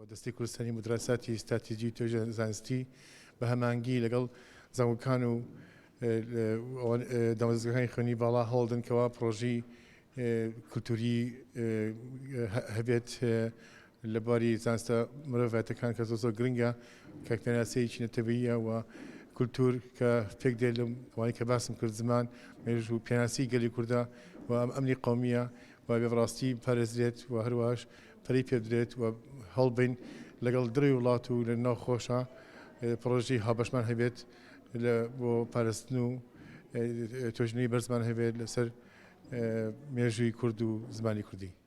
دەستی کوردستانی مدرساتی استراتیژی توێژە زانستی بە هەمانگی لەگەڵ زانکۆکان و دامەزگەکانی خوێنی باڵا هەوڵدن کەوا پرۆژەی کولتوری هەبێت لە باری زانستە مرۆڤایەتەکان کە زۆر گرنگە کە پێناسەیەکی نەتەوەییە و کولتور کە پێک دێت لەم وانەی کە باسم کرد زمان مێژ و پێناسی گەلی کووردە و ئەمنی قەومیە و بێڕاستی پارێزرێت و هەروەهاش پەری پێ بدرێت و هەڵبین لەگەڵ دڕی وڵات و لە ناوخۆشە پرۆژەی هاوبەشمان هەبێت بۆ پاراستن و توێژینەوەی بەرزمان هەبێت لەسەر مێژووی کورد و زمانی کوردی.